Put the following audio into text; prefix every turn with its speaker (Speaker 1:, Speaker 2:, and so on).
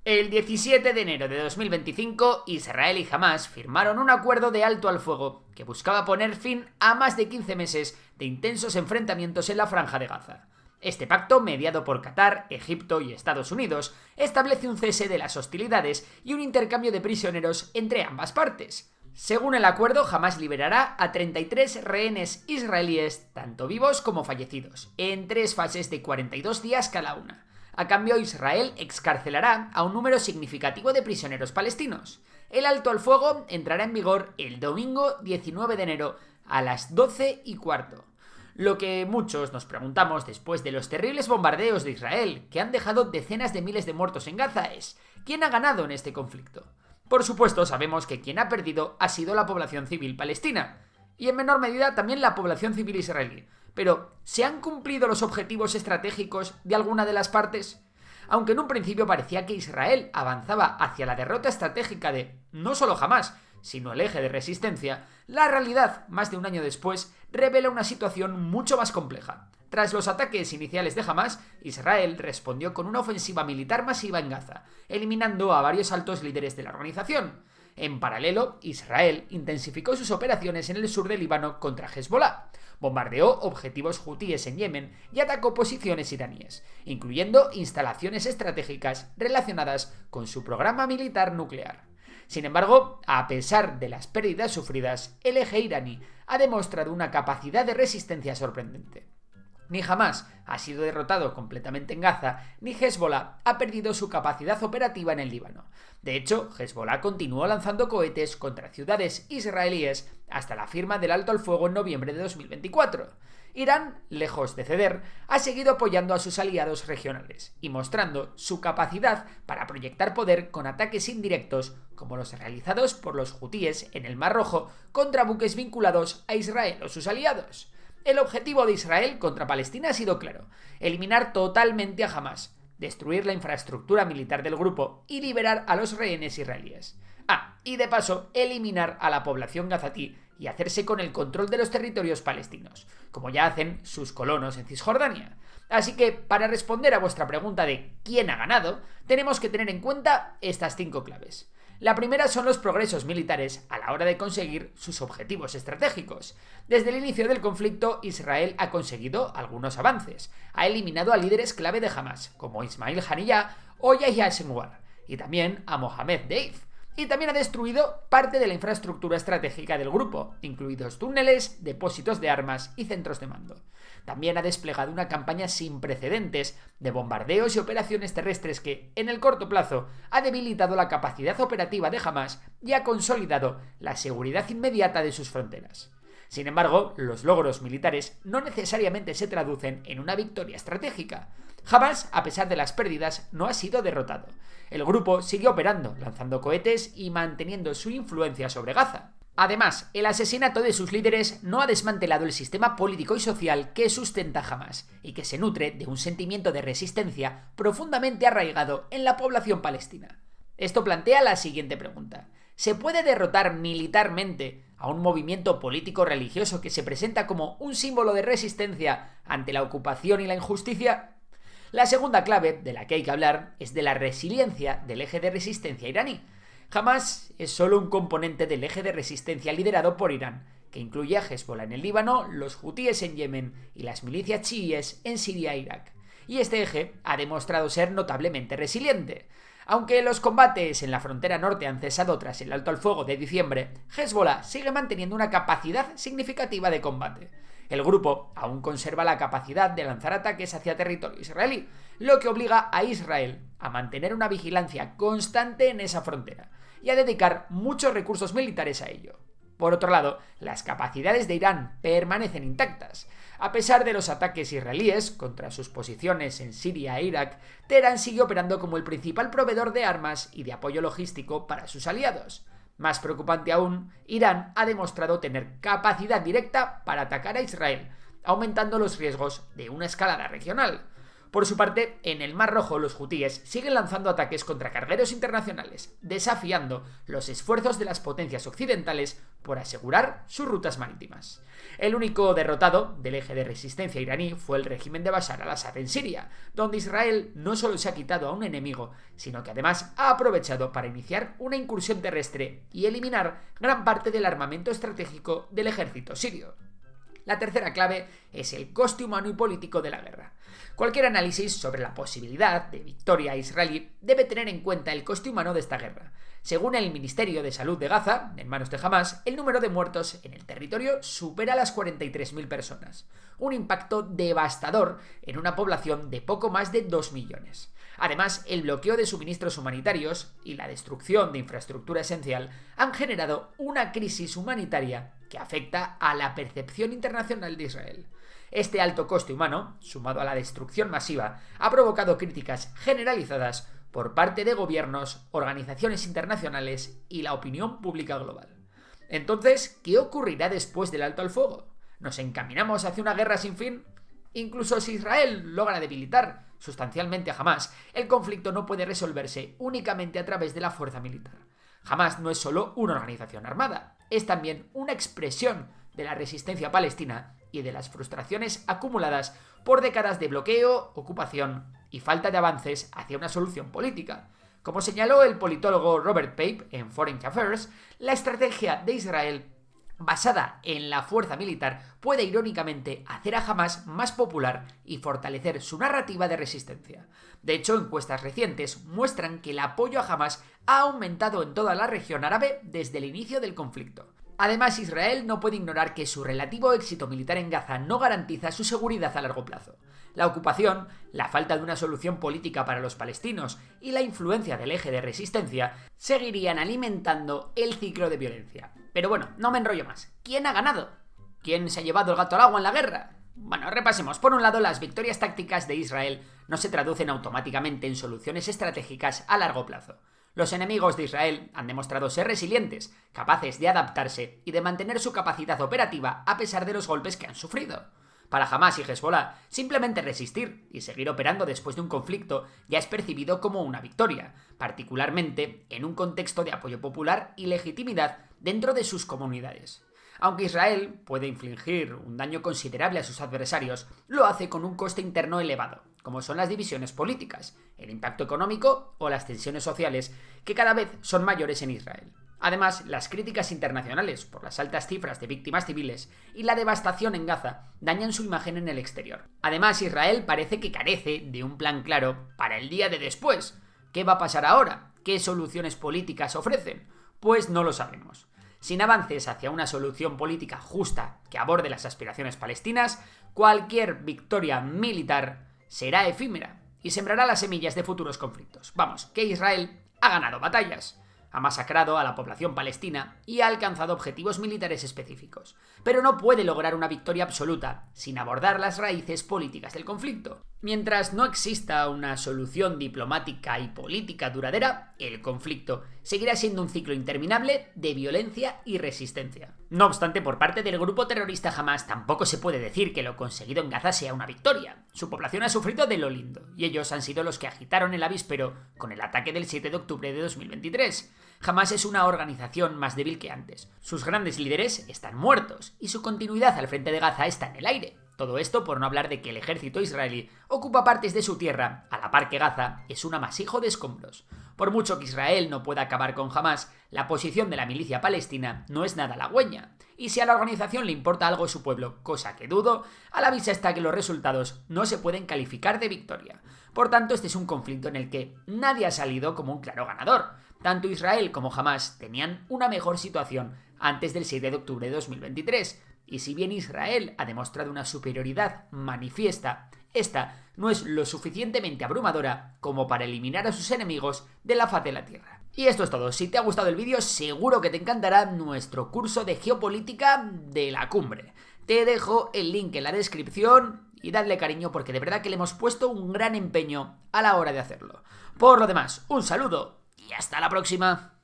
Speaker 1: El 17 de enero de 2025, Israel y Hamás firmaron un acuerdo de alto al fuego que buscaba poner fin a más de 15 meses de intensos enfrentamientos en la Franja de Gaza. Este pacto, mediado por Qatar, Egipto y Estados Unidos, establece un cese de las hostilidades y un intercambio de prisioneros entre ambas partes. Según el acuerdo, Hamás liberará a 33 rehenes israelíes, tanto vivos como fallecidos, en 3 fases de 42 días cada una. A cambio, Israel excarcelará a un número significativo de prisioneros palestinos. El alto al fuego entrará en vigor el domingo 19 de enero a las 12:15. Lo que muchos nos preguntamos después de los terribles bombardeos de Israel, que han dejado decenas de miles de muertos en Gaza, es ¿quién ha ganado en este conflicto? Por supuesto, sabemos que quien ha perdido ha sido la población civil palestina, y en menor medida también la población civil israelí. Pero, ¿se han cumplido los objetivos estratégicos de alguna de las partes? Aunque en un principio parecía que Israel avanzaba hacia la derrota estratégica de no solo Hamás, sino el eje de resistencia, la realidad, más de un año después, revela una situación mucho más compleja. Tras los ataques iniciales de Hamás, Israel respondió con una ofensiva militar masiva en Gaza, eliminando a varios altos líderes de la organización. En paralelo, Israel intensificó sus operaciones en el sur del Líbano contra Hezbollah, bombardeó objetivos hutíes en Yemen y atacó posiciones iraníes, incluyendo instalaciones estratégicas relacionadas con su programa militar nuclear. Sin embargo, a pesar de las pérdidas sufridas, el eje iraní ha demostrado una capacidad de resistencia sorprendente. Ni Hamás ha sido derrotado completamente en Gaza, ni Hezbollah ha perdido su capacidad operativa en el Líbano. De hecho, Hezbollah continuó lanzando cohetes contra ciudades israelíes hasta la firma del alto al fuego en noviembre de 2024. Irán, lejos de ceder, ha seguido apoyando a sus aliados regionales y mostrando su capacidad para proyectar poder con ataques indirectos como los realizados por los hutíes en el Mar Rojo contra buques vinculados a Israel o sus aliados. El objetivo de Israel contra Palestina ha sido claro: eliminar totalmente a Hamás, destruir la infraestructura militar del grupo y liberar a los rehenes israelíes. Y de paso, eliminar a la población gazatí y hacerse con el control de los territorios palestinos, como ya hacen sus colonos en Cisjordania. Así que, para responder a vuestra pregunta de ¿quién ha ganado?, tenemos que tener en cuenta estas 5 claves. La primera son los progresos militares a la hora de conseguir sus objetivos estratégicos. Desde el inicio del conflicto, Israel ha conseguido algunos avances. Ha eliminado a líderes clave de Hamás, como Ismail Haniyeh o Yahya Sinwar, y también a Mohamed Deif. Y también ha destruido parte de la infraestructura estratégica del grupo, incluidos túneles, depósitos de armas y centros de mando. También ha desplegado una campaña sin precedentes de bombardeos y operaciones terrestres que, en el corto plazo, ha debilitado la capacidad operativa de Hamás y ha consolidado la seguridad inmediata de sus fronteras. Sin embargo, los logros militares no necesariamente se traducen en una victoria estratégica. Hamás, a pesar de las pérdidas, no ha sido derrotado. El grupo sigue operando, lanzando cohetes y manteniendo su influencia sobre Gaza. Además, el asesinato de sus líderes no ha desmantelado el sistema político y social que sustenta Hamás y que se nutre de un sentimiento de resistencia profundamente arraigado en la población palestina. Esto plantea la siguiente pregunta: ¿se puede derrotar militarmente a un movimiento político-religioso que se presenta como un símbolo de resistencia ante la ocupación y la injusticia? La segunda clave de la que hay que hablar es de la resiliencia del eje de resistencia iraní. Hamás es solo un componente del eje de resistencia liderado por Irán, que incluye a Hezbollah en el Líbano, los hutíes en Yemen y las milicias chiíes en Siria e Irak. Y este eje ha demostrado ser notablemente resiliente. Aunque los combates en la frontera norte han cesado tras el alto al fuego de diciembre, Hezbollah sigue manteniendo una capacidad significativa de combate. El grupo aún conserva la capacidad de lanzar ataques hacia territorio israelí, lo que obliga a Israel a mantener una vigilancia constante en esa frontera y a dedicar muchos recursos militares a ello. Por otro lado, las capacidades de Irán permanecen intactas. A pesar de los ataques israelíes contra sus posiciones en Siria e Irak, Teherán sigue operando como el principal proveedor de armas y de apoyo logístico para sus aliados. Más preocupante aún, Irán ha demostrado tener capacidad directa para atacar a Israel, aumentando los riesgos de una escalada regional. Por su parte, en el Mar Rojo los hutíes siguen lanzando ataques contra cargueros internacionales, desafiando los esfuerzos de las potencias occidentales por asegurar sus rutas marítimas. El único derrotado del eje de resistencia iraní fue el régimen de Bashar al-Assad en Siria, donde Israel no solo se ha quitado a un enemigo, sino que además ha aprovechado para iniciar una incursión terrestre y eliminar gran parte del armamento estratégico del ejército sirio. La tercera clave es el coste humano y político de la guerra. Cualquier análisis sobre la posibilidad de victoria israelí debe tener en cuenta el coste humano de esta guerra. Según el Ministerio de Salud de Gaza, en manos de Hamás, el número de muertos en el territorio supera las 43.000 personas, un impacto devastador en una población de poco más de 2 millones. Además, el bloqueo de suministros humanitarios y la destrucción de infraestructura esencial han generado una crisis humanitaria que afecta a la percepción internacional de Israel. Este alto coste humano, sumado a la destrucción masiva, ha provocado críticas generalizadas por parte de gobiernos, organizaciones internacionales y la opinión pública global. Entonces, ¿qué ocurrirá después del alto al fuego? ¿Nos encaminamos hacia una guerra sin fin? Incluso si Israel logra debilitar sustancialmente a Hamás, el conflicto no puede resolverse únicamente a través de la fuerza militar. Hamás no es solo una organización armada, es también una expresión de la resistencia palestina y de las frustraciones acumuladas por décadas de bloqueo, ocupación y falta de avances hacia una solución política. Como señaló el politólogo Robert Pape en Foreign Affairs, la estrategia de Israel basada en la fuerza militar puede irónicamente hacer a Hamás más popular y fortalecer su narrativa de resistencia. De hecho, encuestas recientes muestran que el apoyo a Hamás ha aumentado en toda la región árabe desde el inicio del conflicto. Además, Israel no puede ignorar que su relativo éxito militar en Gaza no garantiza su seguridad a largo plazo. La ocupación, la falta de una solución política para los palestinos y la influencia del eje de resistencia seguirían alimentando el ciclo de violencia. Pero bueno, no me enrollo más. ¿Quién ha ganado? ¿Quién se ha llevado el gato al agua en la guerra? Bueno, repasemos. Por un lado, las victorias tácticas de Israel no se traducen automáticamente en soluciones estratégicas a largo plazo. Los enemigos de Israel han demostrado ser resilientes, capaces de adaptarse y de mantener su capacidad operativa a pesar de los golpes que han sufrido. Para Hamás y Hezbollah, simplemente resistir y seguir operando después de un conflicto ya es percibido como una victoria, particularmente en un contexto de apoyo popular y legitimidad dentro de sus comunidades. Aunque Israel puede infligir un daño considerable a sus adversarios, lo hace con un coste interno elevado, como son las divisiones políticas, el impacto económico o las tensiones sociales, que cada vez son mayores en Israel. Además, las críticas internacionales por las altas cifras de víctimas civiles y la devastación en Gaza dañan su imagen en el exterior. Además, Israel parece que carece de un plan claro para el día de después. ¿Qué va a pasar ahora? ¿Qué soluciones políticas ofrecen? Pues no lo sabemos. Sin avances hacia una solución política justa que aborde las aspiraciones palestinas, cualquier victoria militar será efímera y sembrará las semillas de futuros conflictos. Vamos, que Israel ha ganado batallas, ha masacrado a la población palestina y ha alcanzado objetivos militares específicos, pero no puede lograr una victoria absoluta sin abordar las raíces políticas del conflicto. Mientras no exista una solución diplomática y política duradera, el conflicto seguirá siendo un ciclo interminable de violencia y resistencia. No obstante, por parte del grupo terrorista Hamás tampoco se puede decir que lo conseguido en Gaza sea una victoria. Su población ha sufrido de lo lindo, y ellos han sido los que agitaron el avispero con el ataque del 7 de octubre de 2023. Hamás es una organización más débil que antes. Sus grandes líderes están muertos, y su continuidad al frente de Gaza está en el aire. Todo esto por no hablar de que el ejército israelí ocupa partes de su tierra, a la par que Gaza es un amasijo de escombros. Por mucho que Israel no pueda acabar con Hamás, la posición de la milicia palestina no es nada halagüeña. Y si a la organización le importa algo su pueblo, cosa que dudo, a la vista está que los resultados no se pueden calificar de victoria. Por tanto, este es un conflicto en el que nadie ha salido como un claro ganador. Tanto Israel como Hamás tenían una mejor situación antes del 7 de octubre de 2023. Y si bien Israel ha demostrado una superioridad manifiesta, esta no es lo suficientemente abrumadora como para eliminar a sus enemigos de la faz de la Tierra. Y esto es todo. Si te ha gustado el vídeo, seguro que te encantará nuestro curso de geopolítica de la cumbre. Te dejo el link en la descripción y dadle cariño porque de verdad que le hemos puesto un gran empeño a la hora de hacerlo. Por lo demás, un saludo y hasta la próxima.